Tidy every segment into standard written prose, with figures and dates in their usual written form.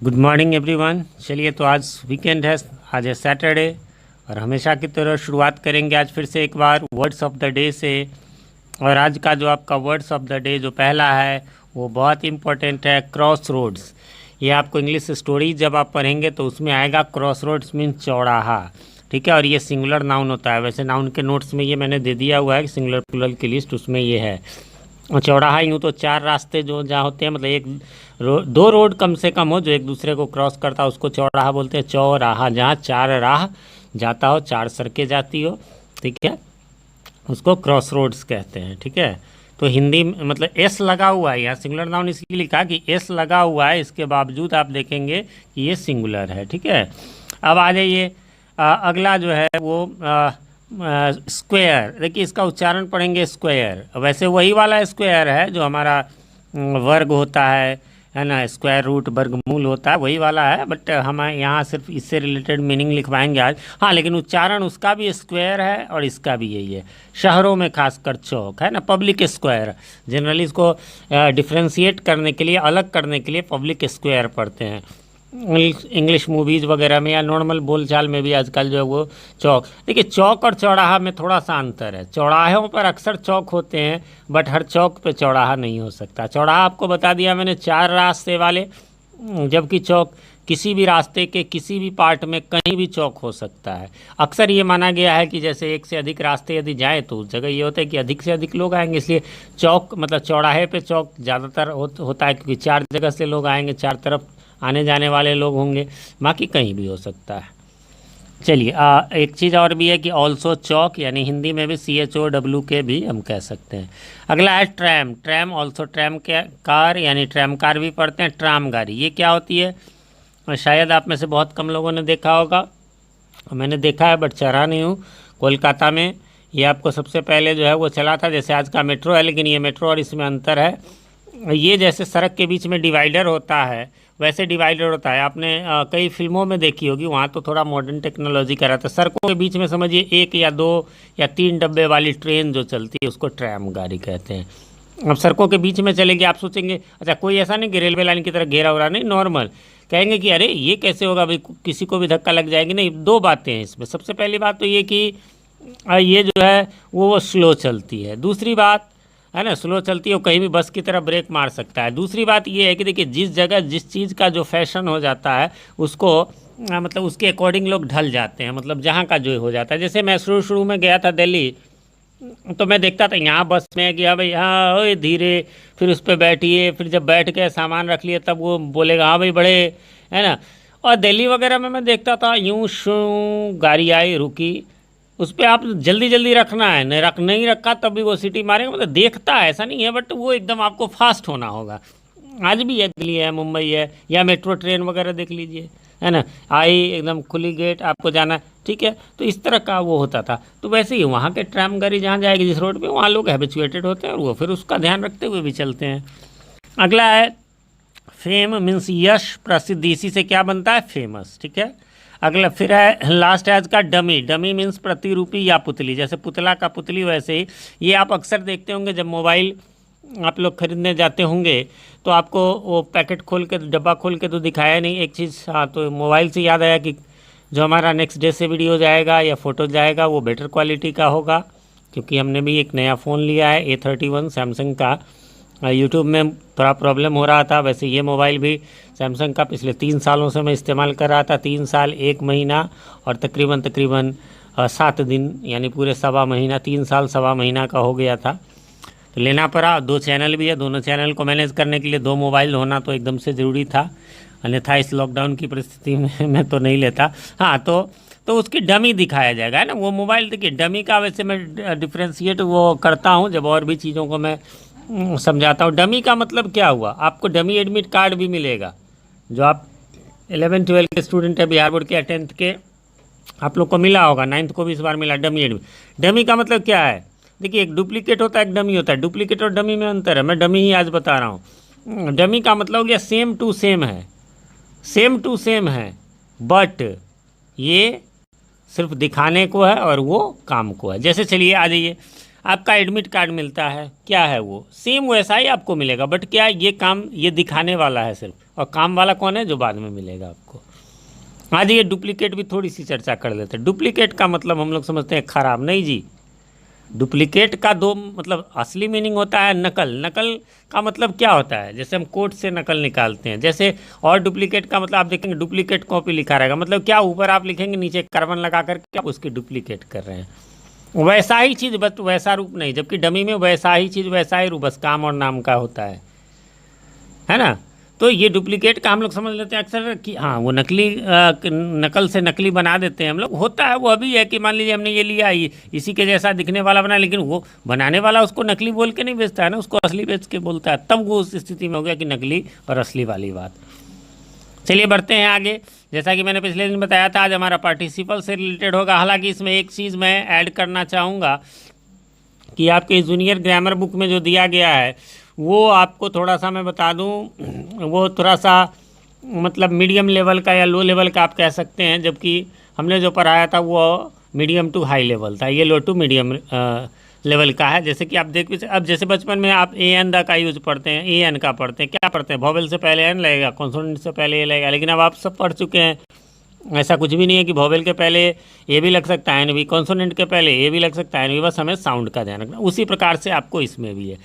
Good morning everyone. चलिए, तो आज वीकेंड है, आज है सैटरडे और हमेशा की तरह शुरुआत करेंगे आज फिर से एक बार वर्ड्स ऑफ द डे से। और आज का जो आपका वर्ड्स ऑफ द डे जो पहला है वो बहुत इंपॉर्टेंट है, क्रॉस रोड्स। ये आपको इंग्लिश स्टोरी जब आप पढ़ेंगे तो उसमें आएगा क्रॉस रोड्स मीन्स चौराहा, ठीक है। और ये सिंगुलर नाउन होता है, वैसे नाउन के नोट्स में ये मैंने दे दिया हुआ है सिंगुलर प्लूरल की लिस्ट, उसमें ये है। चौराहा यूँ तो चार रास्ते जो जहाँ होते हैं, मतलब एक दो रोड कम से कम हो जो एक दूसरे को क्रॉस करता है उसको चौराहा बोलते हैं। चौराहा जहाँ चार राह जाता हो, चार सड़कें जाती हो, ठीक है, उसको क्रॉस रोड्स कहते हैं, ठीक है। तो हिंदी में मतलब एस लगा हुआ है, यहाँ सिंगुलर नाउन इसलिए लिखा कि एस लगा हुआ है, इसके बावजूद आप देखेंगे कि ये सिंगुलर है, ठीक है। अब आ जाइए, अगला जो है वो स्क्वायर। देखिए इसका उच्चारण पढ़ेंगे स्क्वायर, वैसे वही वाला स्क्वायर है जो हमारा वर्ग होता है ना, स्क्वायर रूट वर्गमूल होता है, वही वाला है, बट हम यहाँ सिर्फ इससे रिलेटेड मीनिंग लिखवाएंगे आज। हाँ, लेकिन उच्चारण उसका भी स्क्वायर है और इसका भी यही है। शहरों में खासकर चौक है ना, पब्लिक स्क्वायर। जनरली इसको डिफ्रेंशिएट करने के लिए, अलग करने के लिए पब्लिक स्क्वायर पढ़ते हैं इंग्लिश मूवीज़ वगैरह में या नॉर्मल बोलचाल में भी आजकल जो है वो चौक। देखिए चौक और चौराहा में थोड़ा सा अंतर है। चौराहों पर अक्सर चौक होते हैं बट हर चौक पे चौराहा नहीं हो सकता। चौराहा आपको बता दिया मैंने चार रास्ते वाले, जबकि चौक किसी भी रास्ते के किसी भी पार्ट में कहीं भी चौक हो सकता है। अक्सर ये माना गया है कि जैसे एक से अधिक रास्ते यदि जाएँ तो उस जगह ये होता है कि अधिक से अधिक लोग आएंगे, इसलिए चौक मतलब चौराहे पे चौक ज़्यादातर होता है, क्योंकि चार जगह से लोग आएंगे, चार तरफ आने जाने वाले लोग होंगे, बाकी कहीं भी हो सकता है। चलिए, एक चीज़ और भी है कि ऑल्सो चौक, यानी हिंदी में भी CHOWK भी हम कह सकते हैं। अगला है ट्रैम। ट्रैम ऑल्सो ट्रैम के कार, यानी ट्रैम कार भी पढ़ते हैं। ट्राम गाड़ी ये क्या होती है, शायद आप में से बहुत कम लोगों ने देखा होगा, मैंने देखा है बट चढ़ा नहीं हूँ। कोलकाता में ये आपको सबसे पहले जो है वो चला था, जैसे आज का मेट्रो है, लेकिन ये मेट्रो और इसमें अंतर है। ये जैसे सड़क के बीच में डिवाइडर होता है वैसे डिवाइडर होता है। आपने कई फिल्मों में देखी होगी, वहाँ तो थोड़ा मॉडर्न टेक्नोलॉजी का रहता है। सड़कों के बीच में समझिए एक या दो या तीन डब्बे वाली ट्रेन जो चलती है उसको ट्रैम गाड़ी कहते हैं। अब सड़कों के बीच में चलेंगे, आप सोचेंगे अच्छा कोई ऐसा नहीं कि रेलवे लाइन की तरह घेरा हो रहा, नहीं, नॉर्मल कहेंगे कि अरे ये कैसे होगा भाई, किसी को भी धक्का लग जाएगी। नहीं, दो बातें हैं इसमें। सबसे पहली बात तो ये कि ये जो है वो स्लो चलती है। दूसरी बात है ना, स्लो चलती है, वो कहीं भी बस की तरह ब्रेक मार सकता है। दूसरी बात ये है कि देखिए जिस जगह जिस चीज़ का जो फैशन हो जाता है उसको मतलब उसके अकॉर्डिंग लोग ढल जाते हैं, मतलब जहाँ का जो हो जाता है। जैसे मैं शुरू में गया था दिल्ली, तो मैं देखता था यहाँ बस में कि हाँ भाई हाँ ओए धीरे, फिर उस पर बैठिए, फिर जब बैठ के सामान रख लिए तब वो बोलेगा हाँ भाई बड़े, है ना। और दिल्ली वगैरह में मैं देखता था यूँ शू गाड़ी आई रुकी, उस पर आप जल्दी जल्दी रखना है, नहीं रखा तब भी वो सीटी मारेगा, मतलब देखता है, ऐसा नहीं है, बट वो एकदम आपको फास्ट होना होगा। आज भी है, दिल्ली है, मुंबई है, या मेट्रो ट्रेन वगैरह देख लीजिए, है ना, आई एकदम खुली गेट, आपको जाना है, ठीक है। तो इस तरह का वो होता था। तो वैसे ही वहाँ के ट्रैम गाड़ी जहाँ जाएगी जिस रोड पे, वहाँ लोग हैबिचुएटेड होते हैं और वो फिर उसका ध्यान रखते हुए भी चलते हैं। अगला है फेम मीन्स यश, प्रसिद्धि, इसी से क्या बनता है, फेमस, ठीक है। अगला फिर है लास्ट है आज का डमी। डमी मीन्स प्रतिरूपी या पुतली, जैसे पुतला का पुतली, वैसे ही ये आप अक्सर देखते होंगे जब मोबाइल आप लोग खरीदने जाते होंगे तो आपको वो पैकेट खोल के, डब्बा खोल के तो दिखाया नहीं एक चीज़। हाँ, तो मोबाइल से याद आया कि जो हमारा नेक्स्ट डे से वीडियो जाएगा या फ़ोटो जाएगा वो बेटर क्वालिटी का होगा, क्योंकि हमने भी एक नया फ़ोन लिया है A31 सैमसंग का। यूट्यूब में थोड़ा प्रॉब्लम हो रहा था, वैसे ये मोबाइल भी सैमसंग का पिछले 3 सालों से मैं इस्तेमाल कर रहा था, 3 साल 1 महीना और तकरीबन 7 दिन, यानी पूरे सवा महीना, 3 साल सवा महीना का हो गया था। तो लेना पड़ा। 2 चैनल भी है, दोनों चैनल को मैनेज करने के लिए 2 मोबाइल होना तो एकदम से ज़रूरी था, अन्यथा इस लॉकडाउन की परिस्थिति में मैं तो नहीं लेता। हाँ, तो उसकी डमी दिखाया जाएगा, है ना, वो मोबाइल। देखिए डमी का वैसे मैं डिफ्रेंशिएट वो करता हूँ जब और भी चीज़ों को मैं समझाता हूँ। डमी का मतलब क्या हुआ, आपको डमी एडमिट कार्ड भी मिलेगा, जो आप 11 12 के स्टूडेंट है, बिहार बोर्ड के या 10th के, आप लोग को मिला होगा, 9th को भी इस बार मिला डमी एडमिट। डमी का मतलब क्या है, देखिए एक डुप्लीकेट होता है, एक डमी होता है। डुप्लीकेट और डमी में अंतर है, मैं डमी ही आज बता रहा हूँ। डमी का मतलब हो गया सेम टू सेम है, सेम टू सेम है, बट ये सिर्फ दिखाने को है और वो काम को है। जैसे चलिए आ जाइए, आपका एडमिट कार्ड मिलता है, क्या है वो सेम वैसा ही आपको मिलेगा, बट क्या ये काम ये दिखाने वाला है सिर्फ, और काम वाला कौन है जो बाद में मिलेगा आपको। आज ये डुप्लीकेट भी थोड़ी सी चर्चा कर लेते हैं। डुप्लीकेट का मतलब हम लोग समझते हैं खराब, नहीं जी। डुप्लीकेट का दो मतलब असली मीनिंग होता है नकल। नकल का मतलब क्या होता है, जैसे हम कोर्ट से नकल निकालते हैं जैसे, और डुप्लीकेट का मतलब आप देखेंगे डुप्लीकेट कॉपी लिखा रहेगा, मतलब क्या ऊपर आप लिखेंगे नीचे कार्बन लगा करके आप उसकी डुप्लीकेट कर रहे हैं। वैसा ही चीज़ बस वैसा रूप नहीं, जबकि डमी में वैसा ही चीज़ वैसा ही रूप बस काम और नाम का होता है ना। तो ये डुप्लीकेट का हम लोग समझ लेते हैं अक्सर कि हाँ वो नकली नकल से नकली बना देते हैं हम लोग। होता है वो अभी है कि मान लीजिए हमने ये लिया इसी के जैसा दिखने वाला बना, लेकिन वो बनाने वाला उसको नकली बोल के नहीं बेचता है ना, उसको असली बेच के बोलता है, तब वो उस स्थिति में हो गया कि नकली और असली वाली बात। चलिए बढ़ते हैं आगे। जैसा कि मैंने पिछले दिन बताया था आज हमारा पार्टिसिपल से रिलेटेड होगा। हालांकि इसमें एक चीज़ मैं ऐड करना चाहूँगा कि आपके जूनियर ग्रामर बुक में जो दिया गया है वो आपको थोड़ा सा मैं बता दूं, वो थोड़ा सा मतलब मीडियम लेवल का या लो लेवल का आप कह सकते हैं, जबकि हमने जो पढ़ाया था वो मीडियम टू हाई लेवल था, ये लो टू मीडियम लेवल का है। जैसे कि आप देख, अब जैसे बचपन में आप ए एन द का यूज़ पढ़ते हैं, ए एन का पढ़ते हैं, क्या पढ़ते हैं, वोवेल से पहले एन लगेगा, कॉन्सोनेंट से पहले ए लगेगा, लेकिन अब आप सब पढ़ चुके हैं ऐसा कुछ भी नहीं है कि वोवेल के पहले ए भी लग सकता है एन भी, कॉन्सोनेंट के पहले ए भी लग सकता है एन भी, बस हमें साउंड का ध्यान रखना। उसी प्रकार से आपको इसमें भी है,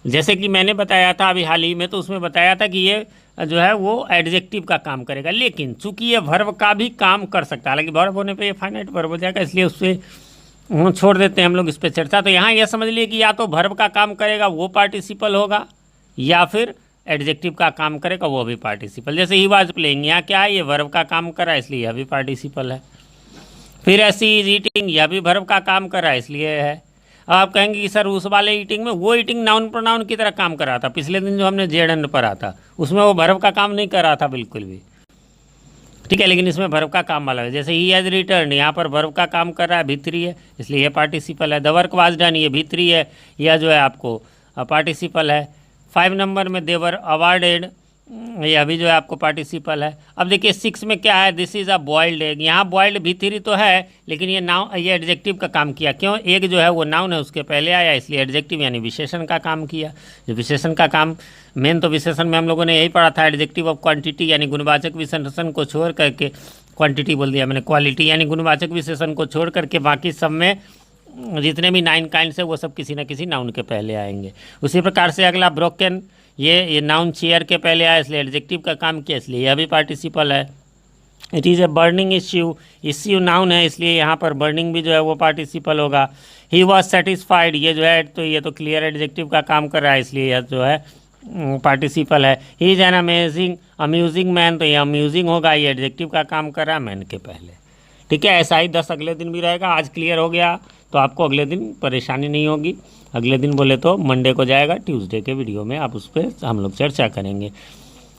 जैसे कि मैंने बताया था अभी हाल ही में, तो उसमें बताया था कि ये जो है वो एडजेक्टिव का काम करेगा, लेकिन चूंकि ये वर्ब का भी काम कर सकता है, हालांकि वर्ब होने पे ये फाइनाइट वर्ब हो जाएगा, इसलिए उससे छोड़ देते हैं हम लोग इस पर चर्चा। तो यहाँ यह समझ लिए कि या तो वर्ब का काम करेगा वो पार्टिसिपल होगा, या फिर एडजेक्टिव का काम करेगा वो भी पार्टिसिपल। जैसे ही वाज प्लेइंग, यहाँ क्या है, ये वर्ब का काम कर रहा है इसलिए यह भी पार्टिसिपल है। फिर ऐसी इज ईटिंग, यह भी वर्ब का काम कर रहा है इसलिए है। अब आप कहेंगे कि सर उस वाले ईटिंग में वो ईटिंग नाउन प्रोनाउन की तरह काम कर रहा था, पिछले दिन जो हमने जेड पढ़ा था उसमें वो वर्ब का काम नहीं कर रहा था बिल्कुल भी, ठीक है, लेकिन इसमें वर्ब का काम वाला है। जैसे ही हैज़ रिटर्न, यहाँ पर वर्ब का काम कर रहा है, भीतरी है इसलिए ये पार्टिसिपल है। द वर्क वाज डन, ये भीतरी है, यह जो है आपको पार्टिसिपल है। 5 नंबर में देवर अवार्डेड, यह भी जो है आपको पार्टिसिपल है। अब देखिए 6 में क्या है, this is a boiled egg, यहाँ बॉइल्ड भीतरी तो है लेकिन ये एडजेक्टिव का काम किया, क्यों, एग जो है वो नाउन है उसके पहले आया इसलिए एडजेक्टिव यानी विशेषण का काम किया। जो विशेषण का काम, मेन तो विशेषण में हम लोगों ने यही पढ़ा था, एडजेक्टिव ऑफ क्वांटिटी यानी गुणवाचक विशेषण को छोड़ करके, क्वांटिटी बोल दिया मैंने, क्वालिटी यानी गुणवाचक विशेषण को छोड़ करके बाकी सब में जितने भी 9 काइंड्स है वो सब किसी न किसी नाउन के पहले आएंगे। उसी प्रकार से अगला ब्रोकन, ये नाउन चेयर के पहले आया इसलिए एडजेक्टिव का काम किया इसलिए यह भी पार्टिसिपल है। It is a burning issue, issue noun है इसलिए यहाँ पर बर्निंग भी जो है वो पार्टिसिपल होगा। ही वॉज सेटिस्फाइड, ये जो है तो ये तो क्लियर एडजेक्टिव का काम कर रहा है इसलिए यह जो है पार्टिसिपल है। He is an amusing man, तो ये अम्यूजिंग होगा, ये एडजेक्टिव का काम कर रहा है मैन के पहले, ठीक है। ऐसा ही 10 अगले दिन भी रहेगा। आज क्लियर हो गया तो आपको अगले दिन परेशानी नहीं होगी, अगले दिन बोले तो मंडे को जाएगा, ट्यूसडे के वीडियो में आप उस पर हम लोग चर्चा करेंगे।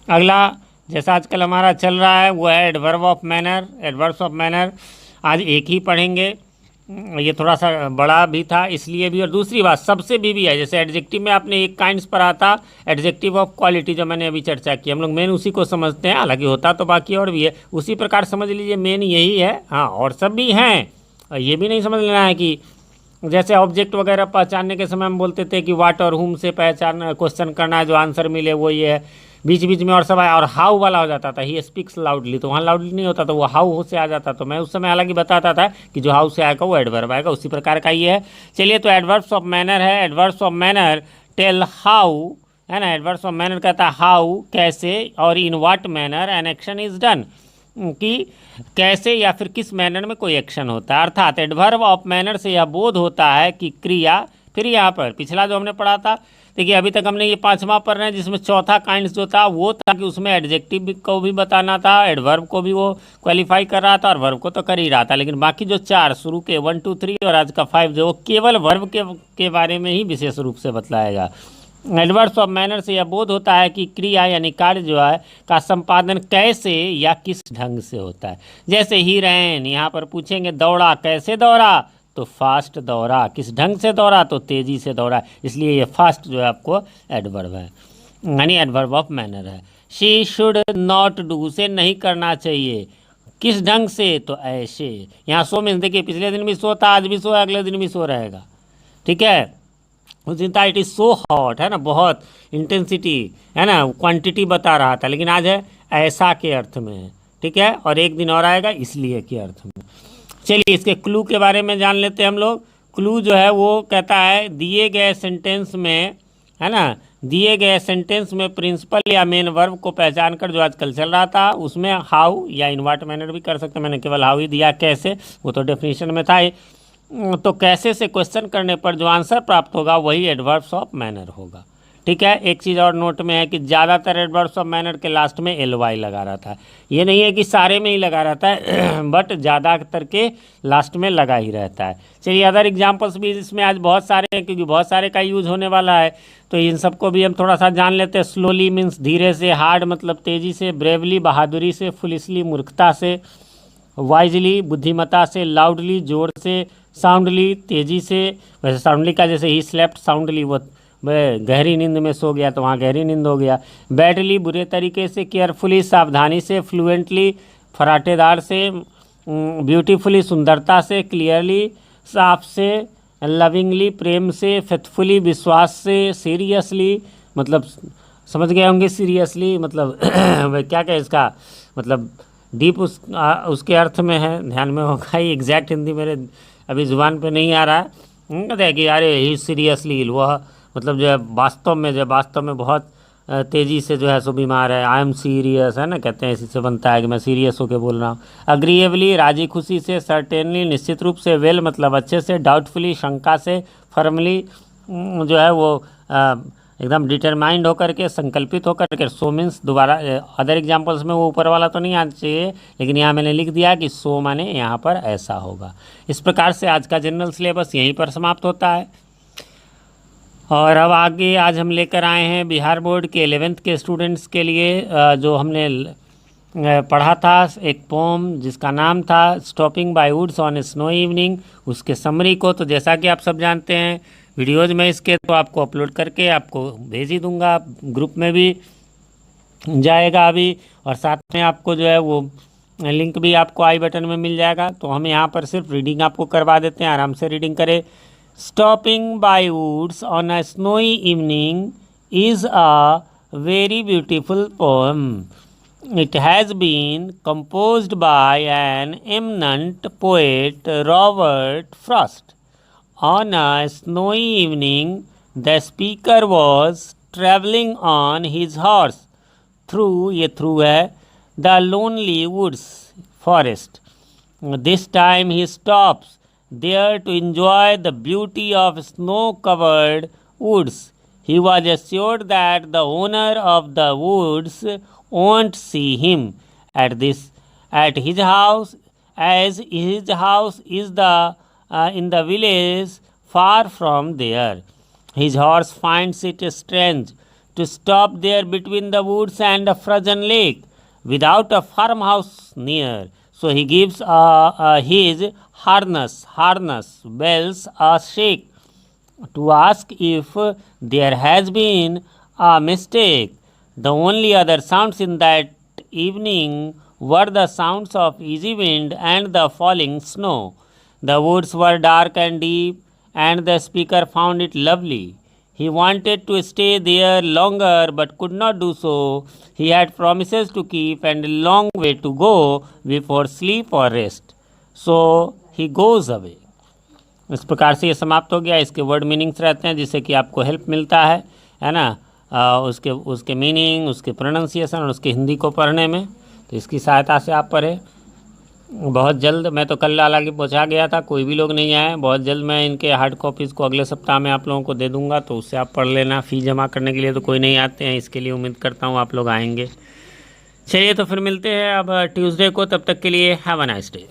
अगला जैसा आजकल हमारा चल रहा है वो है adverb of manner. Adverbs of manner आज एक ही पढ़ेंगे, ये थोड़ा सा बड़ा भी था इसलिए भी, और दूसरी बात सबसे भी है, जैसे एडजेक्टिव में आपने एक काइंड्स पढ़ा था, एडजेक्टिव ऑफ क्वालिटी जो मैंने अभी चर्चा की, हम लोग मेन उसी को समझते हैं, हालांकि होता तो बाकी और भी है, उसी प्रकार समझ लीजिए मेन यही है। हाँ और सब भी हैं, और ये भी नहीं समझ लेना है कि जैसे ऑब्जेक्ट वगैरह पहचानने के समय हम बोलते थे कि वाट और हुम से पहचान क्वेश्चन करना है, जो आंसर मिले वो ये है, बीच बीच में और सब आया, और हाउ वाला हो जाता था, ही स्पीक्स लाउडली, तो वहाँ लाउडली नहीं होता, तो वो हाउ से आ जाता, तो मैं उस समय हालांकि बताता था कि जो हाउ से आएगा वो एडवर्ब आएगा, उसी प्रकार का ये है। चलिए तो एडवर्ब्स ऑफ मैनर है। Adverbs of manner tell how, है ना, एडवर्ब्स ऑफ मैनर कहता है हाउ कैसे, और in what manner an action is done, कि कैसे या फिर किस मैनर में कोई एक्शन होता है। अर्थात एडवर्ब ऑफ मैनर से यह बोध होता है कि क्रिया, फिर यहाँ पर पिछला जो हमने पढ़ा था, देखिए अभी तक हमने ये 5वां पढ़ रहे हैं जिसमें चौथा काइंड्स जो था वो था कि उसमें एडजेक्टिव को भी बताना था, एडवर्ब को भी वो क्वालिफाई कर रहा था और वर्ब को तो कर ही रहा था, लेकिन बाकी जो 4 शुरू के 1 2 3 और आज का 5 जो केवल वर्ब के बारे में ही विशेष रूप से बतलाएगा। एडवर्ब्स ऑफ मैनर से यह बोध होता है कि क्रिया यानी कार्य जो है का संपादन कैसे या किस ढंग से होता है। जैसे ही रैन, यहाँ पर पूछेंगे दौड़ा, कैसे दौड़ा, तो फास्ट दौड़ा, किस ढंग से दौड़ा, तो तेज़ी से दौड़ा, इसलिए ये फास्ट जो है आपको एडवर्ब है, यानी एडवर्ब ऑफ मैनर है। शी शुड नॉट डू, उसे नहीं करना चाहिए, किस ढंग से, तो ऐसे। यहाँ सो मीन्स देखिए पिछले दिन भी सो था, आज भी सो है, अगले दिन भी सो रहेगा, ठीक है। उस दिन था इट इज़ सो हॉट, है ना, बहुत इंटेंसिटी, है ना, क्वांटिटी बता रहा था, लेकिन आज है ऐसा के अर्थ में है, ठीक है। और एक दिन और आएगा इसलिए के अर्थ में। चलिए इसके क्लू के बारे में जान लेते हैं हम लोग। क्लू जो है वो कहता है दिए गए सेंटेंस में, है ना, दिए गए सेंटेंस में प्रिंसिपल या मेन वर्ब को पहचान कर, जो आजकल चल रहा था उसमें हाउ या इन व्हाट मैनर भी कर सकते हैं, मैंने केवल हाउ ही दिया, कैसे वो तो डेफिनेशन में था ही। तो कैसे से क्वेश्चन करने पर जो आंसर प्राप्त होगा वही एडवर्ब्स ऑफ मैनर होगा, ठीक है। एक चीज़ और नोट में है कि ज़्यादातर एडवर्ब्स ऑफ मैनर के लास्ट में एल वाई लगा रहता है, ये नहीं है कि सारे में ही लगा रहता है बट ज़्यादातर के लास्ट में लगा ही रहता है। चलिए अदर एग्जांपल्स भी इसमें आज बहुत सारे हैं, क्योंकि बहुत सारे का यूज़ होने वाला है, तो इन सबको भी हम थोड़ा सा जान लेते हैं। स्लोली मीन्स धीरे से, हार्ड मतलब तेज़ी से, ब्रेवली बहादुरी से, फुलिशली मूर्खता से, वाइजली बुद्धिमता से, लाउडली जोर से, साउंडली तेज़ी से, वैसे साउंडली का जैसे ही स्लेप्ट, साउंडली वो गहरी नींद में सो गया तो वहाँ गहरी नींद हो गया। बैडली बुरे तरीके से, केयरफुली सावधानी से, फ्लुएंटली फराटेदार से, ब्यूटीफुली सुंदरता से, क्लियरली साफ से, लविंगली प्रेम से, फेथफुली विश्वास से, सीरियसली मतलब समझ गए होंगे, सीरियसली मतलब क्या क्या इसका मतलब डीप उसके अर्थ में है, ध्यान में होगा ही, एग्जैक्ट हिंदी मेरे अभी ज़ुबान पे नहीं आ रहा है। कहते हैं कि अरे ही सीरियसली इल, वह मतलब जो है वास्तव में बहुत तेज़ी से जो है सो बीमार है। आई एम सीरियस, है ना, कहते हैं इसी से बनता है कि मैं सीरियस होकर बोल रहा हूँ। अग्रीएबली राजी खुशी से, सर्टेनली निश्चित रूप से, वेल मतलब अच्छे से, डाउटफुली शंका से, फर्मली जो है वो एकदम डिटरमाइंड होकर के, संकल्पित होकर के। सो मीन्स दोबारा अदर एग्जांपल्स में वो ऊपर वाला तो नहीं आना चाहिए, लेकिन यहाँ मैंने लिख दिया कि सो माने यहाँ पर ऐसा होगा। इस प्रकार से आज का जनरल सिलेबस यहीं पर समाप्त होता है। और अब आगे आज हम लेकर आए हैं बिहार बोर्ड के 11th के स्टूडेंट्स के लिए जो हमने पढ़ा था एक पोम जिसका नाम था stopping by woods on a snow evening, उसके समरी को। तो जैसा कि आप सब जानते हैं वीडियोज़ में इसके तो आपको अपलोड करके आपको भेज ही दूंगा, ग्रुप में भी जाएगा अभी, और साथ में आपको जो है वो लिंक भी आपको आई बटन में मिल जाएगा। तो हम यहाँ पर सिर्फ रीडिंग आपको करवा देते हैं, आराम से रीडिंग करें। Stopping by woods on a snowy evening is a very beautiful poem. It has been composed by an eminent poet, Robert Frost. On a snowy evening, the speaker was traveling on his horse through the lonely woods forest. This time he stops there to enjoy the beauty of snow-covered woods. He was assured that the owner of the woods won't see him at his house, as his house is in the village far from there. His horse finds it strange to stop there between the woods and a frozen lake without a farmhouse near. So he gives his harness bells a shake to ask if there has been a mistake. The only other sounds in that evening were the sounds of easy wind and the falling snow. The woods were dark and deep, and the speaker found it lovely. He wanted to stay there longer but could not do so. He had promises to keep and a long way to go before sleep or rest. So he goes away. इस प्रकार से ये समाप्त हो गया। इसके word meanings रहते हैं जिससे कि आपको हेल्प मिलता है ना, उसके मीनिंग, उसके प्रोनाउंसिएशन और उसके हिंदी को पढ़ने में। तो इसकी सहायता से आप पढ़ें। बहुत जल्द, मैं तो कल हालांकि पहुँचा गया था, कोई भी लोग नहीं आए, बहुत जल्द मैं इनके हार्ड कॉपीज़ को अगले सप्ताह में आप लोगों को दे दूँगा, तो उससे आप पढ़ लेना। फ़ी जमा करने के लिए तो कोई नहीं आते हैं, इसके लिए उम्मीद करता हूँ आप लोग आएंगे। चलिए तो फिर मिलते हैं अब ट्यूसडे को, तब तक के लिए हैव अ नाइस डे।